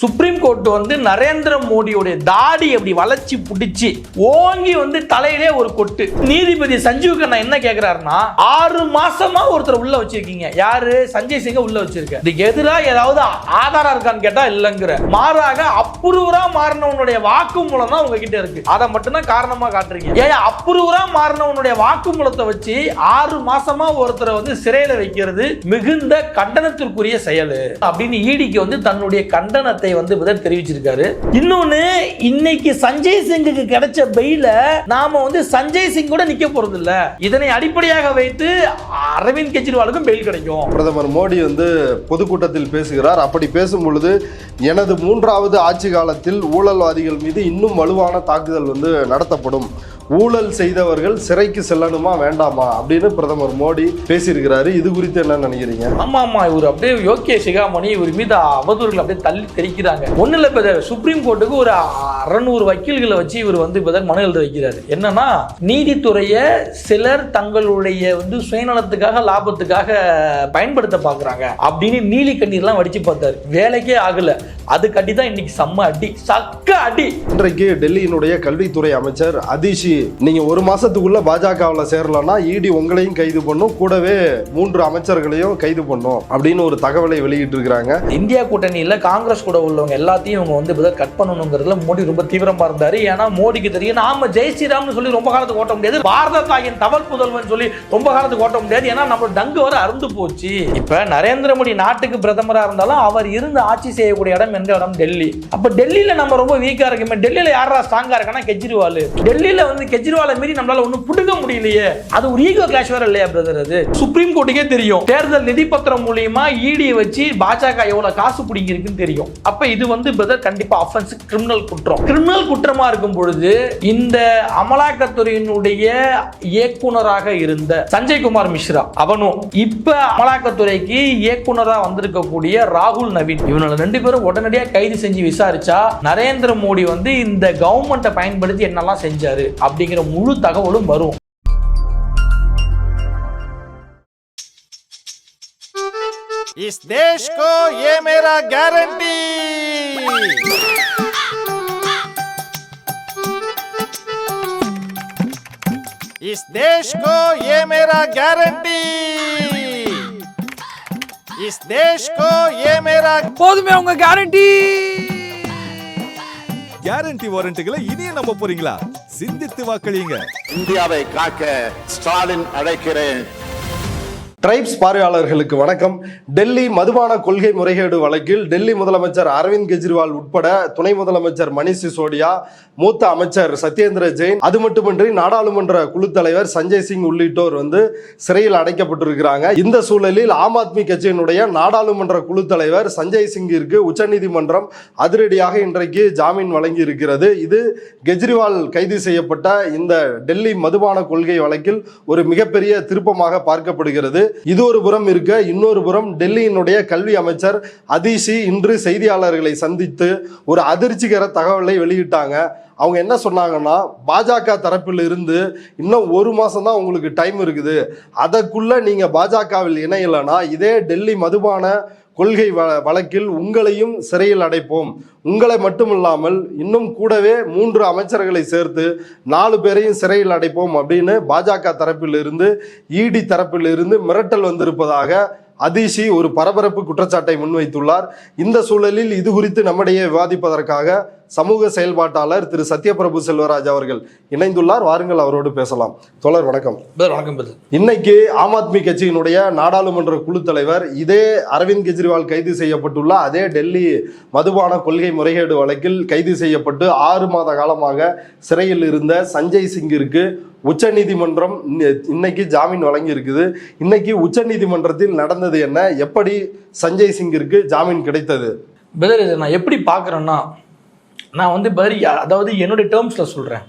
Supreme court வந்து நரேந்திர மோடியோடைய தாடி அப்படி வளைச்சி பிடிச்சி ஓங்கி வந்து தலையிலே ஒரு கொட்டு. நீதிபதி சஞ்சீவ் கண்ணா என்ன கேட்கிறாருன்னா, 6 மாசமா ஒருத்தர் உள்ள வச்சிருக்கீங்க, யாரு? சஞ்சய் சிங்க உள்ள வச்சிருக்க. இதுக்கு எதிராக ஏதாவது ஆதாரம் இருக்கான்னு கேட்டா இல்லங்கிற. மாறாக அப்ரூவரா மாறினவனுடைய வாக்குமூலம் தான் உங்ககிட்ட இருக்கு, அதை மட்டும் தான் காரணமா காட்டுறீங்க. ஏன் அப்ரூவரா மாறினவனுடைய வாக்குமூலத்தை வச்சு 6 மாசமா ஒருத்தரை வந்து சிறையில வைக்கிறது மிகுந்த கண்டனத்திற்குரிய செயல் அப்படின்னு ஈடிக்கு வந்து தன்னுடைய கண்டனத்தை வந்து தெரிவிச்சிருக்காரு. இன்னொன்னு, இன்னைக்கு சஞ்சய் சிங்குக்கு கிடைச்ச பெயில நாம வந்து சஞ்சய் சிங் கூட நிக்க போறது இல்ல, இதனை அடிப்படையாக வைத்து அரவிந்த் கெஜ்ரிவாலுக்கும் பெயில் கிடைக்கும். பிரதமர் மோடி வந்து பொதுக்கூட்டத்தில் பேசுகிறார். அப்படி பேசும் பொழுது, எனது 3வது ஆட்சி காலத்தில் ஊழல்வாதிகள் மீது இன்னும் வலுவான தாக்குதல் வந்து நடத்தப்படும், ஊழல் செய்தவர்கள் சிறைக்கு செல்லணுமா வேண்டாமா அப்படின்னு பிரதமர் மோடி பேசியிருக்கிறாரு. இது குறித்து என்ன நினைக்கிறீங்க? ஆமா, இவர் அப்படியே யோகே சிகாமணி இவர் மீது அவதூறுகள் அப்படியே தள்ளி தெரிக்கிறாங்க. ஒண்ணு இல்ல, இப்ப சுப்ரீம் கோர்ட்டுக்கு ஒரு 600 வக்கீல்களை வச்சு இவர் வந்து மனு எழுத வைக்கிறாரு. என்னன்னா, நீதித்துறையை சிலர் தங்களுடைய வந்து சுயநலத்துக்காக லாபத்துக்காக பயன்படுத்த பாக்குறாங்க அப்படின்னு நீலி கண்ணீர்லாம் வடிச்சு பார்த்தாரு. வேலைக்கே ஆகல. அது கட்டி தான் இன்னைக்கு செம்ம அடி, சக்க அடி. இன்றைக்கு டெல்லியினுடைய கல்வித்துறை அமைச்சர் அதிஷி, நீங்க 1 மாசத்துக்குள்ள பாஜகவில் சேரலன்னா இடி உங்களையும் கைது பண்ணும், கூடவே 3 அமைச்சர்களையும் கைது பண்ணும் அப்படின்னு ஒரு தகவலை வெளியிட்டு இருக்காங்க. இந்தியா கூட்டணியில காங்கிரஸ் கூட உள்ளவங்க எல்லாத்தையும் இவங்க வந்து கட் பண்ணணுங்கிறதுல மோடி ரொம்ப தீவிரமா இருந்தாரு. ஏன்னா மோடிக்கு தெரியும், நாம ஜெய் ஸ்ரீராம்னு சொல்லி ரொம்ப காலத்துக்கு ஓட்ட முடியாது, பாரத தாயின் தவல் புதல்வன் சொல்லி ரொம்ப காலத்துக்கு ஓட்ட முடியாது, ஏன்னா நம்ம டங்கு வர அருந்து போச்சு. இப்ப நரேந்திர மோடி நாட்டுக்கு பிரதமரா இருந்தாலும் அவர் இருந்து ஆட்சி செய்யக்கூடிய இடம் எந்த இடம்? டெல்லி. அப்ப டெல்லியில நம்ம ரொம்ப வீக்கா இருக்குமே. டெல்லியில யாரா ஸ்ட்ராங்கா இருக்கானா? கெஜ்ரிவால். டெல்லியில வந்து கெஜ்ரிவாலை மீறி நம்மளால ஒன்னும் புடுங்க முடியலையே, அது ஒரு ஈகோ கிளாஷ் வேற இல்லையா பிரதர்? அது சுப்ரீம் கோர்ட்டுக்கே தெரியும். தேர்தல் நிதி பத்திரம் மூலமா ஈடியை வச்சு பாஜக எவ்வளவு காசு பிடிங்கி இருக்குன்னு தெரியும். அப்ப இது வந்து பிரதர் கண்டிப்பா ஆஃபென்ஸ், கிரிமினல் குற்றம். கிரிமினல் குற்றமா இருக்கும் பொழுது இந்த அமலாக்கத்துறையினுடைய இயக்குனராக இருந்த சஞ்சய் குமார் மிஸ்ரா அவனும் இப்ப அமலாக்கத்துறைக்கு இயக்குனரா வந்திருக்கக்கூடிய ராகுல் நவீன், இவங்க 2 பேரும் உடனடியாக கைது செஞ்சு விசாரிச்சா நரேந்திர மோடி வந்து இந்த கவர்மெண்ட்டை பயன்படுத்தி என்னெல்லாம் செஞ்சாரு அப்படிங்கிற முழு தகவலும் வரும். इस देश को ये मेरा गारंटी, इस देश को ये मेरा गारंटी, इस देश को ये मेरा போதுமே உங்க கேரண்டி. கேரண்டி வாரண்ட்களை இனியே நம்ப போறீங்களா? சிந்தித்து வாக்களியுங்க. இந்தியாவை காக்க ஸ்டாலின் அழைக்கிறேன். டிரைப்ஸ் பார்வையாளர்களுக்கு வணக்கம். டெல்லி மதுபான கொள்கை முறைகேடு வழக்கில் டெல்லி முதலமைச்சர் அரவிந்த் கெஜ்ரிவால் உட்பட துணை முதலமைச்சர் மணிஷ் சிசோடியா, மூத்த அமைச்சர் சத்யேந்திர ஜெயின், அது மட்டுமின்றி நாடாளுமன்ற குழு தலைவர் சஞ்சய் சிங் உள்ளிட்டோர் வந்து சிறையில் அடைக்கப்பட்டிருக்கிறாங்க. இந்த சூழலில் ஆம் ஆத்மி கட்சியினுடைய நாடாளுமன்ற குழு தலைவர் சஞ்சய் சிங்கிற்கு உச்சநீதிமன்றம் அதிரடியாக இன்றைக்கு ஜாமீன் வழங்கி இருக்கிறது. இது கெஜ்ரிவால் கைது செய்யப்பட்ட இந்த டெல்லி மதுபான கொள்கை வழக்கில் ஒரு மிகப்பெரிய திருப்பமாக பார்க்கப்படுகிறது. இது ஒரு புறம் இருக்க, இன்னொரு புறம் டெல்லியினுடைய கல்வி அமைச்சர் அதிஷி இன்று செய்தியாளர்களை சந்தித்து ஒரு அதிர்ச்சிகர தகவலை வெளியிட்டாங்க. அவங்க என்ன சொன்னாங்கன்னா, பாஜக தரப்பில் இருந்து இன்னும் 1 மாசம் தான் உங்களுக்கு டைம் இருக்குது, அதற்குள்ள நீங்க பாஜகவில் இணையலனா இதே டெல்லி மதுபான கொள்கை வழக்கில் உங்களையும் சிறையில் அடைப்போம், உங்களை மட்டுமில்லாமல் இன்னும் கூடவே 3 அமைச்சர்களை சேர்த்து 4 பேரையும் சிறையில் அடைப்போம் அப்படின்னு பாஜக தரப்பில் இருந்து இடி தரப்பில் இருந்து மிரட்டல் வந்திருப்பதாக அதிஷி ஒரு பரபரப்பு குற்றச்சாட்டை முன்வைத்துள்ளார். இந்த சூழலில் இது குறித்து நம்மிடையே விவாதிப்பதற்காக சமூக செயல்பாட்டாளர் திரு சத்யபிரபு செல்வராஜ் அவர்கள் இணைந்துள்ளார். வாருங்கள், அவரோடு பேசலாம். தோழர் வணக்கம். வணக்கம். இன்னைக்கு ஆம் ஆத்மி கட்சியினுடைய நாடாளுமன்ற குழு தலைவர், இதே அரவிந்த் கெஜ்ரிவால் கைது செய்யப்பட்டுள்ள அதே டெல்லி மதுபான கொள்கை முறைகேடு வழக்கில் கைது செய்யப்பட்டு 6 மாத காலமாக சிறையில் இருந்த சஞ்சய் சிங்கிற்கு உச்ச நீதிமன்றம் இன்னைக்கு ஜாமீன் வழங்கி இருக்குது. இன்னைக்கு உச்ச நீதிமன்றத்தில் நடந்தது என்ன? எப்படி சஞ்சய் சிங்கிற்கு ஜாமீன் கிடைத்தது? நான் எப்படி பார்க்குறேன்னா, நான் வந்து அதாவது என்னுடைய டேர்ம்ஸில் சொல்கிறேன்.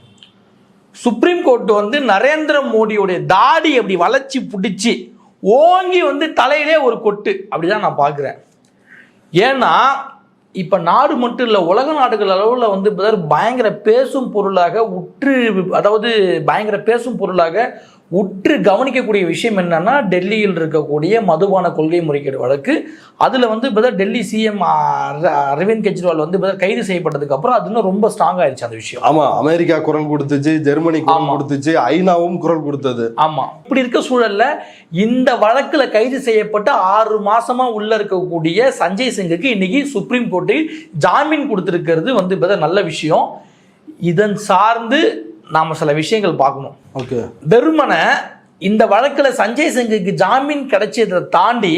சுப்ரீம் கோர்ட் வந்து நரேந்திர மோடியோடைய தாடி அப்படி வளைச்சி பிடிச்சி ஓங்கி வந்து தலையிலே ஒரு கொட்டு, அப்படிதான் நான் பார்க்குறேன். ஏன்னா இப்போ நாடு மட்டும் இல்லை, உலக நாடுகள் அளவில் வந்து பயங்கர பேசும் பொருளாக அதாவது பயங்கர பேசும் பொருளாக உற்று கவனிக்கக்கூடிய விஷயம் என்னன்னா, டெல்லியில் இருக்கக்கூடிய மதுபான கொள்கை முறைகேடு வழக்கு, அதில் வந்து இப்போ டெல்லி சிஎம் அரவிந்த் கெஜ்ரிவால் வந்து இப்போ கைது செய்யப்பட்டதுக்கு அப்புறம் அது இன்னும் ரொம்ப ஸ்ட்ராங் ஆயிடுச்சு அந்த விஷயம். ஆமா, அமெரிக்கா குரல் கொடுத்துச்சு, ஜெர்மனி குரல் கொடுத்துச்சு, ஐநாவும் குரல் கொடுத்தது. ஆமா, இப்படி இருக்க சூழல்ல இந்த வழக்குல கைது செய்யப்பட்ட 6 மாசமா உள்ள இருக்கக்கூடிய சஞ்சய் சிங்குக்கு இன்னைக்கு சுப்ரீம் கோர்ட்டில் ஜாமீன் கொடுத்திருக்கிறது வந்து இப்போ நல்ல விஷயம். இதன் சார்ந்து நாம சில விஷயங்கள் பார்க்கணும். ஓகே, வெறுமனை இந்த வழக்குல சஞ்சய் சிங்குக்கு ஜாமீன் கிடைச்சதை தாண்டி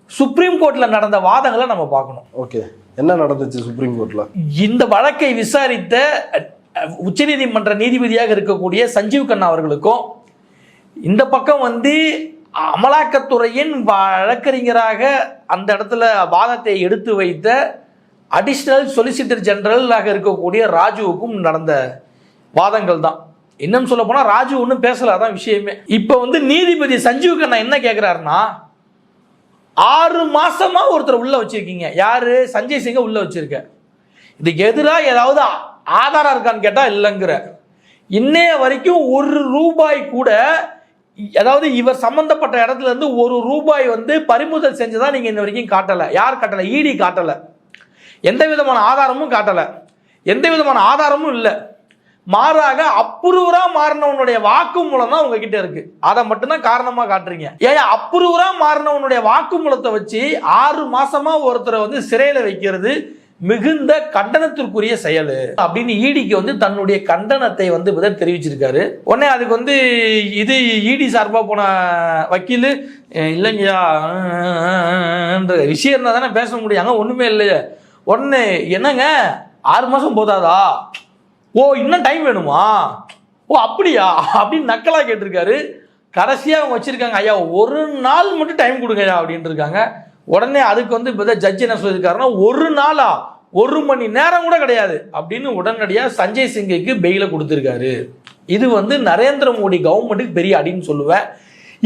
சுப்ரீம் கோர்ட்ல நடந்த வாதங்களை நம்ம பார்க்கணும். ஓகே, என்ன நடந்துச்சு சுப்ரீம் கோர்ட்ல? இந்த வழக்கை விசாரித்த உச்சநீதிமன்ற நீதிபதியாக இருக்கக்கூடிய சஞ்சீவ் கண்ணா அவர்களுக்கும், இந்த பக்கம் வந்து அமலாக்கத்துறையின் வழக்கறிஞராக அந்த இடத்துல வாதத்தை எடுத்து வைத்த அடிஷனல் சொலிசிட்டர் ஜெனரலாக இருக்கக்கூடிய ராஜுவுக்கும் நடந்த வாதங்கள் தான். இன்னும் சொல்ல போனா ராஜு ஒன்றும் பேசல, அதான் விஷயமே. இப்போ வந்து நீதிபதி சஞ்சீவ் கண்ணா என்ன கேட்கிறாருன்னா, 6 மாசமா ஒருத்தர் உள்ள வச்சிருக்கீங்க, யாரு? சஞ்சய் சிங்கை உள்ள வச்சிருக்க. இதுக்கு எதிராக ஏதாவது ஆதாரம் இருக்கான்னு கேட்டா இல்லைங்கிற. இன்னைய வரைக்கும் 1 ரூபாய் கூட, அதாவது இவர் சம்பந்தப்பட்ட இடத்துல இருந்து 1 ரூபாய் வந்து பறிமுதல் செஞ்சதா நீங்க இன்ன வரைக்கும் காட்டல. யார் காட்டல? இடி காட்டல. எந்த விதமான ஆதாரமும் காட்டல. எந்த விதமான ஆதாரமும் இல்லை. மாறாக அப்ரூவரா மாறினவனுடைய வாக்குமூலம் தான் உங்ககிட்ட இருக்கு. அதை மட்டும்தான் காரணமா காட்டுறீங்க. ஏன் அப்ரூவரா மாறினவனுடைய வாக்குமூலத்தை வச்சு 6 மாசமா ஒருத்தரை வந்து சிறையில வைக்கிறது மிகுந்த கண்டனத்திற்குரிய செயல் அப்படின்னு ஈடிக்கு வந்து தன்னுடைய கண்டனத்தை வந்து தெரிவிச்சிருக்காரு. உடனே அதுக்கு வந்து இது ஈடி சார்பா போன வக்கீல், இல்லைங்கய்யா விஷயம் இருந்தா தானே பேச முடியாங்க, ஒண்ணுமே இல்லையே. உடனே என்னங்க 6 மாசம் போதாதா? ஓ இன்னும் டைம் வேணுமா? ஓ அப்படியா அப்படின்னு நக்கலா கேட்டிருக்காரு. கடைசியா அவங்க வச்சிருக்காங்க, ஐயா 1 நாள் மட்டும் டைம் கொடுங்க ஐயா அப்படின்னு இருக்காங்க. உடனே அதுக்கு வந்து இப்போ ஜட்ஜ் என்ன சொல்லியிருக்காருன்னா, 1 நாளா, 1 மணி நேரம் கூட கிடையாது அப்படின்னு உடனடியாக சஞ்சய் சிங்குக்கு பெயில கொடுத்துருக்காரு. இது வந்து நரேந்திர மோடி கவர்மெண்ட்டுக்கு பெரிய அடின்னு சொல்லுவேன்.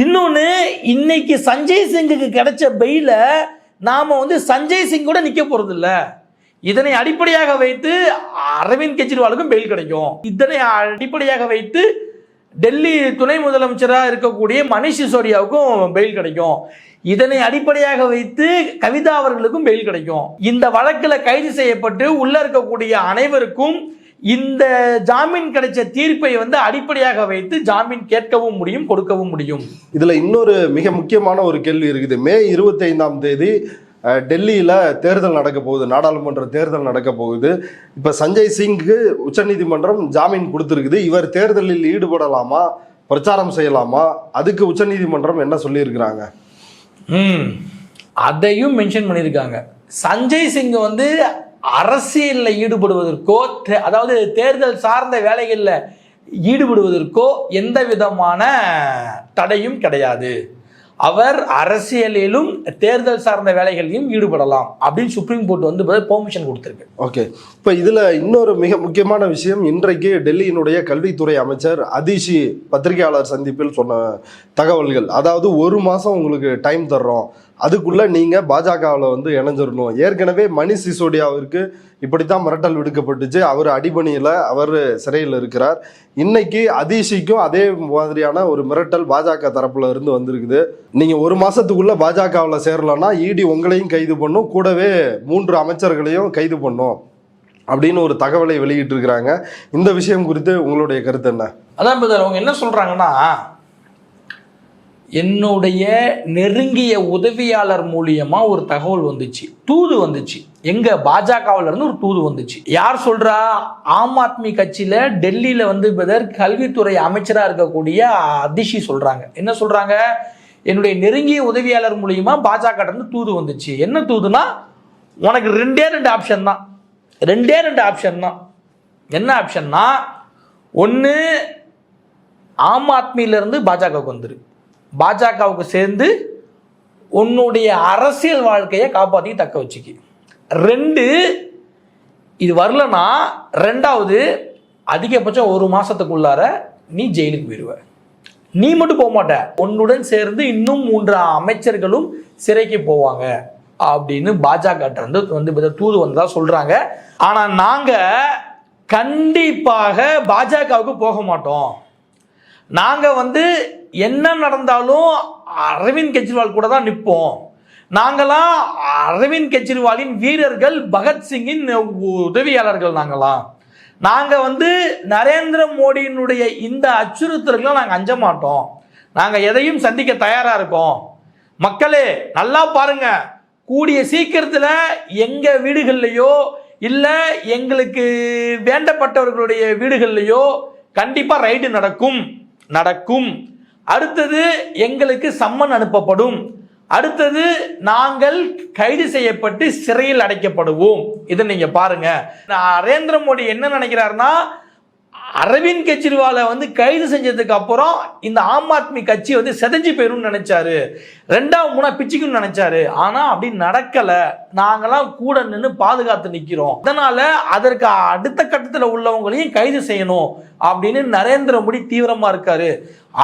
இன்னொன்று, இன்னைக்கு சஞ்சய் சிங்குக்கு கிடைச்ச பெயில நாம வந்து சஞ்சய் சிங் கூட நிக்க போறது இல்ல. இதனை அடிப்படையாக வைத்து அரவிந்த் கெஜ்ரிவாலுக்கும் பெயில் கிடைக்கும். இதனை அடிப்படையாக வைத்து டெல்லி துணை முதலமைச்சராக இருக்கக்கூடிய மணிஷ் சிசோடியாவுக்கும் பெயில் கிடைக்கும். இதனை அடிப்படையாக வைத்து கவிதா அவர்களுக்கும் பெயில் கிடைக்கும். இந்த வழக்கில் கைது செய்யப்பட்டு உள்ள இருக்கக்கூடிய அனைவருக்கும் இந்த ஜாமீன் கிடைச்ச தீர்ப்பை வந்து அடிப்படையாக வைத்து ஜாமீன் கேட்கவும் முடியும், கொடுக்கவும் முடியும். இதுல இன்னொரு மிக முக்கியமான ஒரு கேள்வி இருக்குது. மே 25ஆம் தேதி டெல்லியில தேர்தல் நடக்க போகுது, நாடாளுமன்ற தேர்தல் நடக்க போகுது. இப்ப சஞ்சய் சிங்க்கு உச்சநீதிமன்றம் ஜாமீன் கொடுத்திருக்குது. இவர் தேர்தலில் ஈடுபடலாமா, பிரச்சாரம் செய்யலாமா? அதுக்கு உச்சநீதிமன்றம் என்ன சொல்லியிருக்கிறாங்க? அதையும் மென்ஷன் பண்ணியிருக்காங்க. சஞ்சய் சிங் வந்து அரசியலில் ஈடுபடுவதற்கோ, அதாவது தேர்தல் சார்ந்த வேலைகளில் ஈடுபடுவதற்கோ எந்த விதமான தடையும் கிடையாது. அவர் அரசியலிலும் தேர்தல் சார்ந்த வேலைகளிலும் ஈடுபடலாம் அப்படின்னு சுப்ரீம் கோர்ட் வந்து பெர்மிஷன் கொடுத்திருக்கு. ஓகே, இப்போ இதுல இன்னொரு மிக முக்கியமான விஷயம், இன்றைக்கு டெல்லியினுடைய கல்வித்துறை அமைச்சர் அதிஷி பத்திரிகையாளர் சந்திப்பில் சொன்ன தகவல்கள். அதாவது 1 மாசம் உங்களுக்கு டைம் தர்றோம், அதுக்குள்ள நீங்க பாஜகவில் வந்து இணைஞ்சிடணும். ஏற்கனவே மணிஷ் சிசோடியாவிற்கு இப்படித்தான் மிரட்டல் விடுக்கப்பட்டுச்சு. அவர் அடிபணியில் அவர் சிறையில் இருக்கிறார். இன்னைக்கு அதிஷிக்கும் அதே மாதிரியான ஒரு மிரட்டல் பாஜக தரப்புல இருந்து வந்திருக்குது. நீங்க 1 மாசத்துக்குள்ள பாஜகவில் சேரலன்னா இடி உங்களையும் கைது பண்ணும், கூடவே 3 அமைச்சர்களையும் கைது பண்ணும் அப்படின்னு ஒரு தகவலை வெளியிட்டு இருக்கிறாங்க. இந்த விஷயம் குறித்து உங்களுடைய கருத்து என்ன? அதான் அவங்க என்ன சொல்றாங்கன்னா, என்னுடைய நெருங்கிய உதவியாளர் மூலியமா ஒரு தகவல் வந்துச்சு, தூது வந்துச்சு. எங்க பாஜகவில் இருந்து ஒரு தூது வந்துச்சு. யார் சொல்றா? ஆம் ஆத்மி கட்சியில டெல்லியில வந்து கல்வித்துறை அமைச்சரா இருக்கக்கூடிய அதிஷி சொல்றாங்க. என்ன சொல்றாங்க? என்னுடைய நெருங்கிய உதவியாளர் மூலியமா பாஜக இருந்து தூது வந்துச்சு. என்ன தூதுனா, உனக்கு 2 ஆப்ஷன் தான். 2 ஆப்ஷன் தான். என்ன ஆப்ஷன்னா, ஒன்று ஆம் ஆத்மியிலிருந்து பாஜகவுக்கு வந்துரு, பாஜகவுக்கு சேர்ந்து உன்னுடைய அரசியல் வாழ்க்கையை காப்பாற்றி தக்க வச்சுக்கி. 2 இது வரலன்னா, 2வது அதிகபட்சம் 1 மாசத்துக்குள்ளார நீ ஜெயிலுக்கு போயிடுவ. நீ மட்டும் போக மாட்ட, உன்னுடன் சேர்ந்து இன்னும் 3 அமைச்சர்களும் சிறைக்கு போவாங்க அப்படின்னு பாஜக வந்து தூது வந்ததா சொல்றாங்க. ஆனா நாங்க கண்டிப்பாக பாஜகவுக்கு போக மாட்டோம். நாங்க வந்து என்ன நடந்தாலும் அரவிந்த் கெஜ்ரிவால் கூட தான் நிற்போம். நாங்களாம் அரவிந்த் கெஜ்ரிவாலின் வீரர்கள், பகத்சிங்கின் உதவியாளர்கள். நாங்கள் நரேந்திர மோடியினுடைய இந்த அச்சுறுத்தல்களை நாங்கள் அஞ்ச மாட்டோம். நாங்கள் எதையும் சந்திக்க தயாராக இருக்கோம். மக்களே நல்லா பாருங்க, கூடிய சீக்கிரத்தில் எங்கள் வீடுகள்லையோ இல்லை எங்களுக்கு வேண்டப்பட்டவர்களுடைய வீடுகள்லையோ கண்டிப்பாக ரைடு நடக்கும். அடுத்தது எங்களுக்கு சம்மன் அனுப்பப்படும். அடுத்தது நாங்கள் கைது செய்யப்பட்டு சிறையில் அடைக்கப்படுவோம். இதை நீங்க பாருங்க. நரேந்திர மோடி என்ன நினைக்கிறாருன்னா, அரவிந்த் கெஜ்ரிவாலை கைது செஞ்சதுக்கு அப்புறம் இந்த ஆம் ஆத்மி கட்சி செதஞ்சு போயிரும் நினைச்சாரு, 2ஆம் 3ஆம் பிச்சுக்குன்னு நினைச்சாரு. ஆனா அப்படி நடக்கல. நாங்கெல்லாம் கூட நின்று பாதுகாத்து நிக்கிறோம். அதனால அதற்கு அடுத்த கட்டத்தில் உள்ளவங்களையும் கைது செய்யணும் அப்படின்னு நரேந்திர மோடி தீவிரமா இருக்காரு.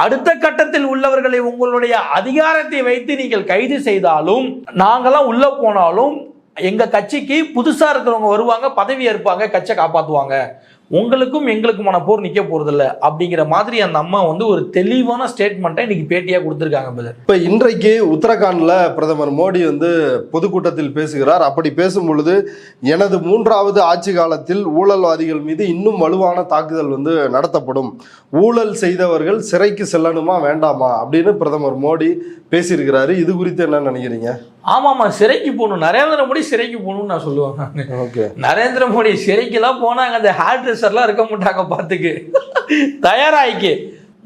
அடுத்த கட்டத்தில் உள்ளவர்களை உங்களுடைய அதிகாரத்தை வைத்து நீங்கள் கைது செய்தாலும், நாங்கெல்லாம் உள்ள போனாலும் எங்க கட்சிக்கு புதுசா இருக்கிறவங்க வருவாங்க, பதவி ஏற்பாங்க, கட்சியை காப்பாற்றுவாங்க. உங்களுக்கும் எங்களுக்குமான போர் நிக்க போறதில்ல அப்படிங்கிற மாதிரி அந்த அம்மா ஒரு தெளிவான ஸ்டேட்மெண்ட்டை இன்னைக்கு பேட்டியா கொடுத்திருக்காங்க. இப்ப இன்றைக்கு உத்தரகாண்ட்ல பிரதமர் மோடி பொதுக்கூட்டத்தில் பேசுகிறார். அப்படி பேசும் பொழுது, எனது 3வது ஆட்சி காலத்தில் ஊழல்வாதிகள் மீது இன்னும் வலுவான தாக்குதல் நடத்தப்படும், ஊழல் செய்தவர்கள் சிறைக்கு செல்லணுமா வேண்டாமா அப்படின்னு பிரதமர் மோடி பேசியிருக்கிறாரு. இது குறித்து என்ன நினைக்கிறீங்க? ஆமாமா, சிறைக்கு போகணும். நரேந்திர மோடி சிறைக்கு போகணும்னு நான் சொல்லுவேன். நரேந்திர மோடி சிறைக்கெல்லாம் போனாங்க, அந்த ஹேர் ட்ரெஸ்ஸர்லாம் இருக்க மாட்டாங்க. பார்த்துக்கு தயாராகிக்கு.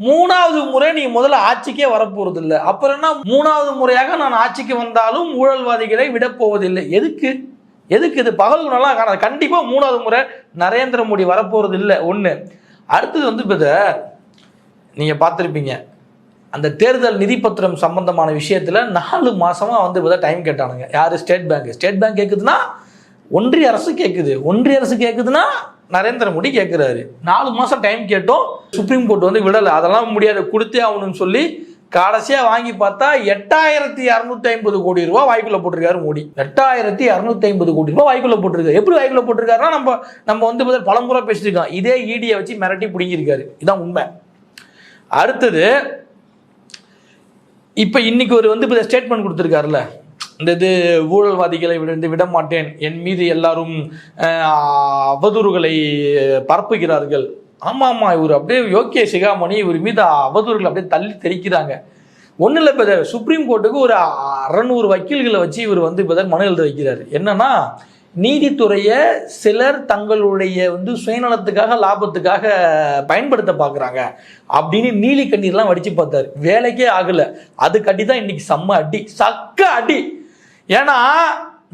3வது முறை நீ முதல்ல ஆட்சிக்கே வரப்போறது இல்லை. அப்புறம் என்ன, 3வது முறையாக நான் ஆட்சிக்கு வந்தாலும் ஊழல்வாதிகளை விட போவதில்லை. எதுக்கு இது பகல் குணம்லாம் காணாது. கண்டிப்பா 3வது முறை நரேந்திர மோடி வரப்போறது இல்லை. ஒண்ணு. அடுத்தது நீங்க பார்த்துருப்பீங்க, அந்த தேர்தல் நிதி பத்திரம் சம்பந்தமான விஷயத்துல 4 மாசமா டைம் கேட்டானுங்க. யாரு? ஸ்டேட் பேங்க் கேட்குதுன்னா ஒன்றிய அரசு கேட்குது. ஒன்றிய அரசு கேட்குதுன்னா நரேந்திர மோடி கேட்கிறாரு. 4 மாசம் டைம் கேட்டோம். சுப்ரீம் கோர்ட் விடலை. அதெல்லாம் முடியாது, கொடுத்தே ஆகணும்னு சொல்லி கடைசியா வாங்கி பார்த்தா 8250 கோடி ரூபாய் வாய்க்குள்ள போட்டிருக்காரு மோடி. 8250 கோடி ரூபாய் வாய்க்குள்ள போட்டிருக்காரு. எப்படி வாய்க்குள்ள போட்டிருக்காருன்னா, நம்ம பலமுறை பேசிருக்கோம். இதே ஈடியை வச்சு மிரட்டி பிடிங்கிருக்காரு. இதான் உண்மை. அடுத்தது, இப்ப இன்னைக்கு ஒரு ஸ்டேட்மெண்ட் கொடுத்திருக்காருல்ல, இந்த ஊழல்வாதிகளை விட மாட்டேன், என் மீது எல்லாரும் அவதூறுகளை பரப்புகிறார்கள். ஆமா, இவர் அப்படியே யோகே சிகாமணி இவர் மீது அவதூறுகள் அப்படியே தள்ளி தெரிக்கிறாங்க. ஒன்றும் இல்லை, இப்போ சுப்ரீம் கோர்ட்டுக்கு ஒரு 600 வக்கீல்களை வச்சு இவர் மனு எழுத வைக்கிறாரு. என்னன்னா, நீதித்துறையை சிலர் தங்களுடைய சுயநலத்துக்காக, லாபத்துக்காக பயன்படுத்த பார்க்குறாங்க அப்படின்னு நீலி கண்ணீர்லாம் வடிச்சு பார்த்தாரு. வேலைக்கே ஆகல. அது கட்டி தான் இன்னைக்கு செம்ம அடி, சக்க அடி. ஏன்னா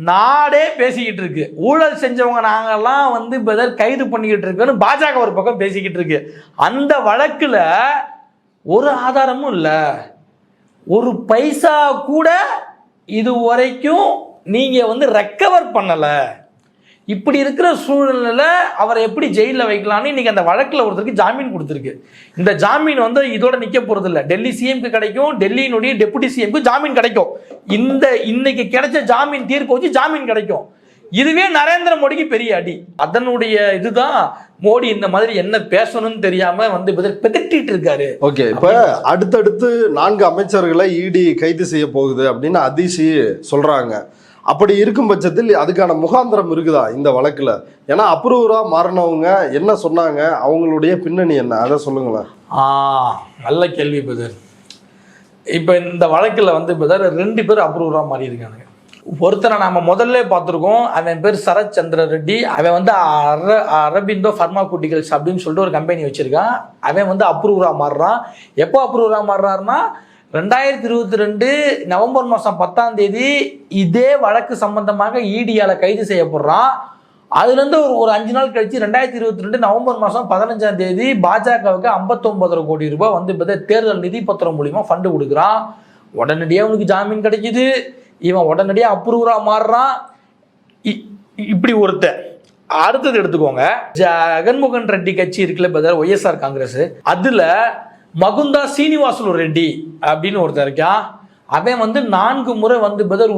நாடே பேசிக்கிட்டு இருக்கு, ஊழல் செஞ்சவங்க நாங்கெல்லாம் கைது பண்ணிக்கிட்டு இருக்கோன்னு பாஜக ஒரு பக்கம் பேசிக்கிட்டு இருக்கு. அந்த வழக்குல ஒரு ஆதாரமும் இல்லை, ஒரு பைசா கூட இது வரைக்கும் நீங்க ரெக்கவர் பண்ணல. இப்படி இருக்கிற சூழ்நிலையில அவரை எப்படி ஜெயிலில் வைக்கலாம்னு இன்னைக்கு அந்த வழக்கில் ஒருத்தருக்கு ஜாமீன் கொடுத்துருக்கு. இந்த ஜாமீன் இதோட நிக்க போறது இல்லை. டெல்லி சிஎம்க்கு கிடைக்கும், டெல்லியினுடைய டெபுட்டி சிஎம்க்கு ஜாமீன் கிடைக்கும். இன்னைக்கு கிடைச்ச ஜாமீன் தீர்ப்பு வச்சு ஜாமீன் கிடைக்கும். இதுவே நரேந்திர மோடிக்கு பெரிய அடி. அதனுடைய இதுதான் மோடி இந்த மாதிரி என்ன பேசணும்னு தெரியாம பெதட்டிட்டு இருக்காரு. ஓகே, இப்ப அடுத்தடுத்து 4 அமைச்சர்களை இடி கைது செய்ய போகுது அப்படின்னு அதிசி சொல்றாங்க. அப்படி இருக்கும் பட்சத்தில் அதுக்கான முகாந்திரம் இருக்குதா இந்த வழக்குல? ஏன்னா அப்ரூவரா மாறினவங்க என்ன சொன்னாங்க, அவங்களுடைய பின்னணி என்ன, அதை சொல்லுங்களேன். நல்ல கேள்வி பதர். இப்ப இந்த வழக்குல பதர் 2 பேர் அப்ரூவரா மாறி இருக்கானுங்க. ஒருத்தரை நாம முதல்ல பார்த்துருக்கோம். அவன் பேர் சரத் சந்திர ரெட்டி. அவன் அரபிந்தோ ஃபார்மாசூட்டிகல்ஸ் அப்படின்னு சொல்லிட்டு ஒரு கம்பெனி வச்சிருக்கான். அவன் அப்ரூவரா மாறுறான். எப்போ அப்ரூவரா மாறுறாருன்னா, 2022 நவம்பர் மாதம் 10ஆம் தேதி இதே வழக்கு சம்பந்தமாக இடியால் கைது செய்யப்படுறான். அதுலேருந்து ஒரு 5 நாள் கழிச்சு 2022 நவம்பர் மாதம் 15ஆம் தேதி பாஜகவுக்கு 59 கோடி ரூபாய் தேர்தல் நிதி பத்திரம் மூலியமா ஃபண்டு கொடுக்குறான். உடனடியாக அவனுக்கு ஜாமீன் கிடைக்குது. இவன் உடனடியாக அப்ரூவராக மாறுறான். இப்படி ஒருத்தர். அடுத்தது எடுத்துக்கோங்க, ஜெகன்மோகன் ரெட்டி கட்சி இருக்குல்ல, ஒய்எஸ்ஆர் காங்கிரஸ், அதுல மகுந்தா சீனிவாசுலு ரெட்டி அப்படின்னு ஒருத்தர் இருக்கான். அவன் 4 முறை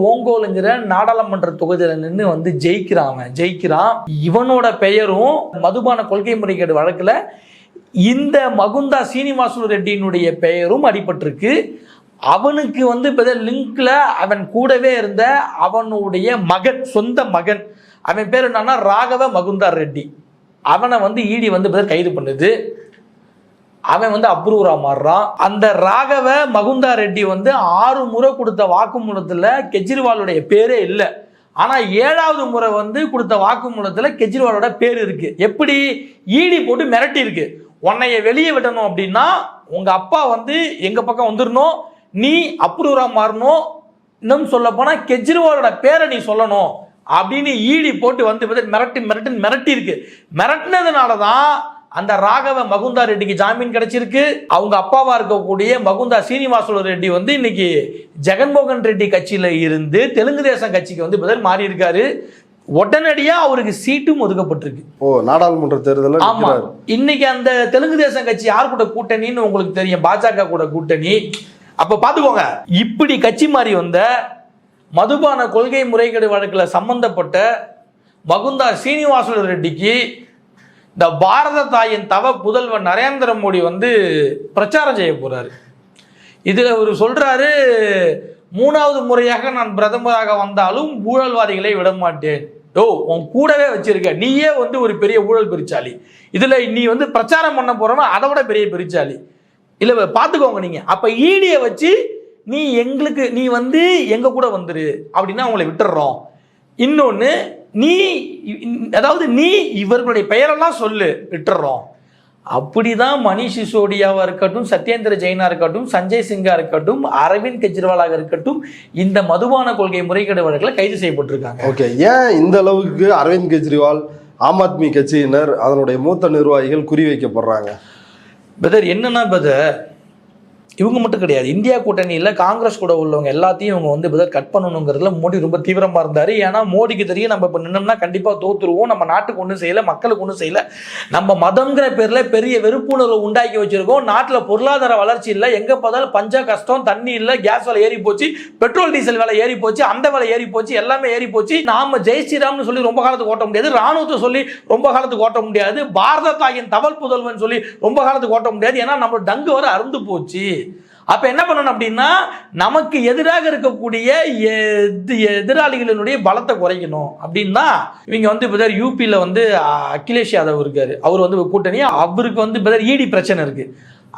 ஓங்கோலுங்கிற நாடாளுமன்ற தொகுதியில நின்று ஜெயிக்கிறான். இவனோட பெயரும் மதுபான கொள்கை முறைகேடு வழக்குல இந்த மகுந்தா சீனிவாச ரெட்டியினுடைய பெயரும் அடிபட்டிருக்கு. அவனுக்கு வந்து லிங்க்ல அவன் கூடவே இருந்த அவனுடைய மகன், சொந்த மகன், அவன் பேர் என்னன்னா ராகவ மகுந்தா ரெட்டி. அவனை வந்து ஈடி வந்து கைது பண்ணுது. அவன் வந்து அப்ரூவரா மாறுறான். அந்த ராகவ மகுந்தா ரெட்டி வந்து 6 முறை கொடுத்த வாக்குமூலத்தில் கெஜ்ரிவாலுடைய பேரே இல்லை. ஆனா 7வது முறை வந்து கொடுத்த வாக்குமூலத்தில் கெஜ்ரிவாலோட பேர் இருக்கு. எப்படி? ஈடி போட்டு மிரட்டி இருக்கு. உன்னைய வெளியே விடணும் அப்படின்னா உங்க அப்பா வந்து எங்க பக்கம் வந்துடணும், நீ அப்ரூவரா மாறணும், இன்னும் சொல்ல போனா கெஜ்ரிவாலோட பேரை நீ சொல்லணும் அப்படின்னு ஈடி போட்டு வந்து மிரட்டி இருக்கு. மிரட்டினதுனாலதான் அந்த ராகவ மகுந்தா ரெட்டிக்கு ஜாமீன் கிடைச்சிருக்கு. அவங்க அப்பாவா இருக்கக்கூடிய மகுந்தா சீனிவாச ரெட்டி வந்து இன்னைக்கு ஜெகன்மோகன் ரெட்டி கட்சியில இருந்து தெலுங்கு தேசம் கட்சிக்கு வந்து மாறி இருக்காரு. உடனடியா அவருக்கு சீட்டும் ஒதுக்கப்பட்டிருக்கு. நாடாளுமன்ற தேர்தல். ஆமா, இன்னைக்கு அந்த தெலுங்கு தேசம் கட்சி யார் கூட கூட்டணின்னு உங்களுக்கு தெரியும், பாஜக கூட கூட்டணி. அப்ப பாத்துக்கோங்க, இப்படி கட்சி மாறி வந்த மதுபான கொள்கை முறைகேடு வழக்குல சம்பந்தப்பட்ட மகுந்தா சீனிவாச ரெட்டிக்கு இந்த பாரத தாயின் தவ புதல்வன் நரேந்திர மோடி வந்து பிரச்சாரம் செய்ய போறாரு. இதுல அவர் சொல்றாரு, 3வது முறையாக நான் பிரதமராக வந்தாலும் ஊழல்வாதிகளை விட மாட்டேன். உன் கூடவே வச்சிருக்க, நீயே வந்து ஒரு பெரிய ஊழல் பெருச்சாளி, இதுல நீ வந்து பிரச்சாரம் பண்ண போறவன் அதை விட பெரிய பெருச்சாளி இல்ல, பாத்துக்கோங்க நீங்க. அப்ப ஈடியை வச்சு நீ வந்து எங்க கூட வந்துரு அப்படின்னா அவங்களை விட்டுடுறோம். இன்னொன்னு, நீ இவர்களுடைய பெயரெல்லாம் சொல்லு, விட்டுறோம். அப்படிதான் மணிஷ் சிசோடியாவா இருக்கட்டும், சத்யேந்திர ஜெயினா இருக்கட்டும், சஞ்சய் சிங்கா இருக்கட்டும், அரவிந்த் கெஜ்ரிவாலாக இருக்கட்டும், இந்த மதுபான கொள்கை முறைகேடு வழக்கில் கைது செய்யப்பட்டிருக்காங்க. ஓகே, ஏன் இந்த அளவுக்கு அரவிந்த் கெஜ்ரிவால், ஆம் ஆத்மி கட்சியினர், அதனுடைய மூத்த நிர்வாகிகள் குறிவைக்கப்படுறாங்க? பிரதர் என்னன்னா பிரதர், இவங்க மட்டும் கிடையாது, இந்தியா கூட்டணியில் காங்கிரஸ் கூட உள்ளவங்க எல்லாத்தையும் இவங்க வந்து கட் பண்ணணுங்கிறதுல மோடி ரொம்ப தீவிரமாக இருந்தார். ஏன்னா மோடிக்கு தெரியும் நம்ம இப்போ நின்னோம்னா கண்டிப்பாக தோத்துருவோம், நம்ம நாட்டுக்கு ஒன்றும் செய்யலை, மக்களுக்கு ஒன்றும் செய்யலை, நம்ம மதங்கிற பேரில் பெரிய வெறுப்புணர்வு உண்டாக்கி வச்சிருக்கோம், நாட்டில் பொருளாதார வளர்ச்சி இல்லை, எங்கே பார்த்தாலும் பஞ்ச கஷ்டம், தண்ணி இல்லை, கேஸ் விலை ஏறி போச்சு, பெட்ரோல் டீசல் விலை ஏறி போச்சு, அந்த விலை ஏறி போச்சு, எல்லாமே ஏறி போச்சு. நாம ஜெய் ஸ்ரீராம்னு சொல்லி ரொம்ப காலத்துக்கு ஓட்ட முடியாது, ராணுவத்தை சொல்லி ரொம்ப காலத்துக்கு ஓட்ட முடியாது, பாரத தாயின் தவல் புதல்வன் சொல்லி ரொம்ப காலத்துக்கு ஓட்ட முடியாது. ஏன்னா நம்ம டங்கு வர அறுந்து போச்சு. அப்ப என்ன பண்ணணும் அப்படின்னா, நமக்கு எதிராக இருக்கக்கூடிய எதிராளிகளினுடைய பலத்தை குறைக்கணும் அப்படின்னா இவங்க வந்து யூபியில் வந்து அகிலேஷ் யாதவ் இருக்காரு, அவர் வந்து கூட்டணி, அவருக்கு வந்து ஈடி பிரச்சனை இருக்கு.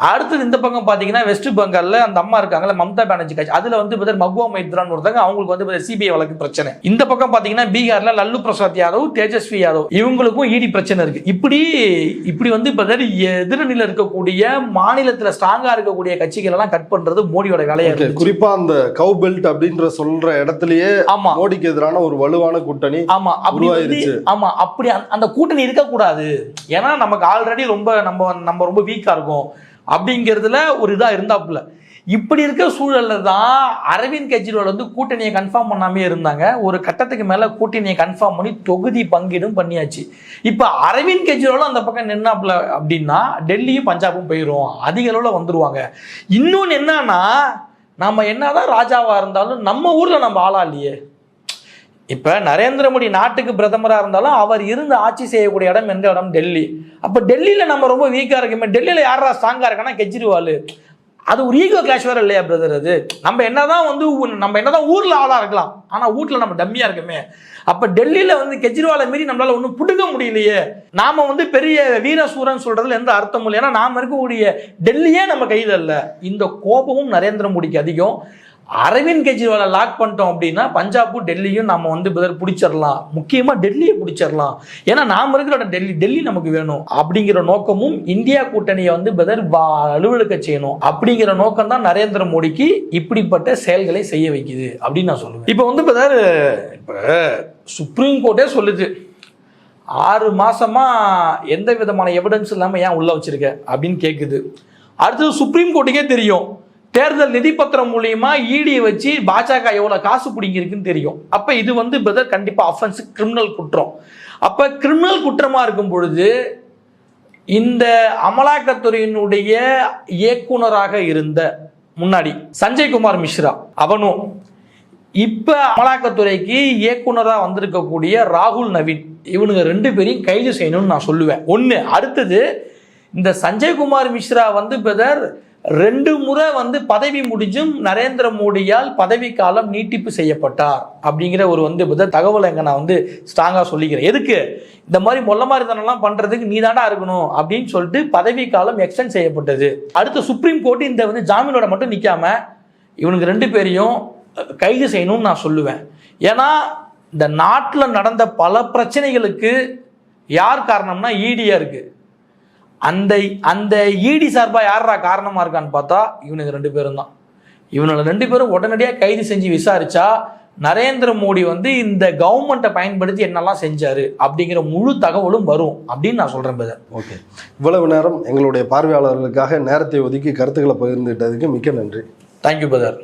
அடுத்தது இந்த பக்கம் பார்த்தீங்கன்னா வெஸ்ட் பெங்காலில் அந்த அம்மா இருக்காங்கல்ல, மம்தா பானர்ஜி கட்சி, அதில் வந்து மகுவா மைத்ரான்னு ஒருத்தங்க, அவங்களுக்கு வந்து சிபிஐ வழக்கு பிரச்சனை. இந்த பக்கம் பார்த்தீங்கன்னா பீகாரில் லல்லு பிரசாத் யாதவ், தேஜஸ்வி யாதவ், இவங்களுக்கும் ஈடி பிரச்சனை இருக்கு. இப்படி வந்து எதிரணியில் இருக்கக்கூடிய மாநிலத்தில் ஸ்ட்ராங்கா இருக்கக்கூடிய கட்சிகள் எல்லாம் கட் பண்றது மோடியோட வேலையா இருக்கு. குறிப்பா அந்த கவ் பெல்ட் அப்படின்ற சொல்ற இடத்துலயே மோடிக்கு எதிரான ஒரு வலுவான கூட்டணி அப்படி அந்த கூட்டணி இருக்கக்கூடாது. ஏன்னா நமக்கு ஆல்ரெடி நம்ம ரொம்ப வீக்கா இருக்கும் அப்படிங்கிறதுல ஒரு இதா இருந்தாப்புல. இப்படி இருக்க சூழல்ல தான் அரவிந்த் கெஜ்ரிவால் வந்து கூட்டணியை கன்ஃபார்ம் பண்ணாமே இருந்தாங்க. ஒரு கட்டத்துக்கு மேல கூட்டணியை கன்ஃபார்ம் பண்ணி தொகுதி பங்கீடும் பண்ணியாச்சு. இப்ப அரவிந்த் கெஜ்ரிவாலும் அந்த பக்கம் நின்னாப்புல அப்படின்னா டெல்லியும் பஞ்சாபும் போயிடும், அதிக அளவுல வந்துருவாங்க. இன்னொன்னு என்னன்னா, நம்ம என்னதான் ராஜாவா இருந்தாலும் நம்ம ஊர்ல நம்ம ஆளா இல்லையே. இப்ப நரேந்திர மோடி நாட்டுக்கு பிரதமரா இருந்தாலும் அவர் இருந்து ஆட்சி செய்யக்கூடிய இடம் எந்த இடம்? டெல்லி. அப்ப டெல்லியில நம்ம ரொம்ப வீக்கா இருக்குமே, டெல்லியில யாரா ஸ்ட்ராங்கா இருக்கானா கெஜ்ரிவால். அது ஒரு ஈகோ கிளாஷ் வேற இல்லையா பிரதர்? அது நம்ம என்னதான் ஊர்ல ஆளா இருக்கலாம், ஆனா வீட்டுல நம்ம டம்மியா இருக்குமே. அப்ப டெல்லியில வந்து கெஜ்ரிவாலை மீறி நம்மளால ஒன்றும் புடுங்க முடியலையே. நாம வந்து பெரிய வீரசூரன் சொல்றதுல எந்த அர்த்தமும் இல்லை. ஏன்னா நாம இருக்கக்கூடிய டெல்லியே நம்ம கையில் இல்லை. இந்த கோபமும் நரேந்திர மோடிக்கு அதிகம். அரவிந்த் கெஜ்ரிவாலை லாக் பண்ணிட்டோம் அப்படின்னா பஞ்சாபும் டெல்லியும் நம்ம வந்து பிடிச்சிடலாம், முக்கியமா டெல்லியை பிடிச்சிடலாம். ஏன்னா நாம இருக்கிற டெல்லி நமக்கு வேணும் அப்படிங்கிற நோக்கமும் இந்தியா கூட்டணியை வந்து அலுவலுக்க செய்யணும் அப்படிங்கிற நோக்கம் தான் நரேந்திர மோடிக்கு இப்படிப்பட்ட செயல்களை செய்ய வைக்குது அப்படின்னு நான் சொல்லுவேன். இப்போ வந்து சுப்ரீம் கோர்ட்டே சொல்லுது, 6 மாசமா எந்த விதமான எவிடன்ஸ் இல்லாம ஏன் உள்ள வச்சிருக்க அப்படின்னு கேட்குது. அடுத்தது சுப்ரீம் கோர்ட்டுக்கே தெரியும் தேர்தல் நிதி பத்திரம் மூலியமா ஈடியை வச்சு பாஜக எவ்வளவு காசு பிடிங்கிருக்குன்னு தெரியும். அப்ப இது வந்து கண்டிப்பா அஃபென்ஸ், கிரிமினல் குற்றம். அப்ப கிரிமினல் குற்றமா இருக்கும் பொழுது இந்த அமலாக்கத்துறையினுடைய இயக்குனராக இருந்த முன்னாடி சஞ்சய் குமார் மிஸ்ரா அவனும், இப்ப அமலாக்கத்துறைக்கு இயக்குனராக வந்திருக்கக்கூடிய ராகுல் நவீன், இவனுங்க 2 பேரையும் கைது செய்யணும்னு நான் சொல்லுவேன். ஒண்ணு. அடுத்தது இந்த சஞ்சய்குமார் மிஸ்ரா வந்து பிரதர் 2 முறை வந்து பதவி முடிஞ்சும் நரேந்திர மோடியால் பதவி காலம் நீட்டிப்பு செய்யப்பட்டார் அப்படிங்கிற ஒரு வந்து பிரதர் தகவலை எங்க நான் வந்து ஸ்ட்ராங்கா சொல்லிக்கிறேன். எதுக்கு இந்த மாதிரி மொல்லமாரித்தனம்லாம் பண்றதுக்கு நீ தாண்டா இருக்கணும் அப்படின்னு சொல்லிட்டு பதவி காலம் எக்ஸ்டெண்ட் செய்யப்பட்டது. அடுத்து சுப்ரீம் கோர்ட் இந்த வந்து ஜாமீனோட மட்டும் நிக்காம இவனுக்கு 2 பேரையும் கைது செய்யணும்னு நான் சொல்லுவேன். ஏன்னா இந்த நாட்டில் நடந்த பல பிரச்சனைகளுக்கு யார் காரணம்னா ஈடியா இருக்கு. அந்த ஈடி சார்பா யாரா காரணமா இருக்கான்னு பார்த்தா இவனுக்கு 2 பேரும் தான். இவனுக்கு 2 பேரும் உடனடியாக கைது செஞ்சு விசாரிச்சா நரேந்திர மோடி வந்து இந்த கவர்மெண்ட்டை பயன்படுத்தி என்னெல்லாம் செஞ்சாரு அப்படிங்கிற முழு தகவலும் வரும் அப்படின்னு நான் சொல்றேன் பிரதர். ஓகே, இவ்வளவு நேரம் எங்களுடைய பார்வையாளர்களுக்காக நேரத்தை ஒதுக்கி கருத்துக்களை பகிர்ந்துட்டதுக்கு மிக்க நன்றி. Thank you brother.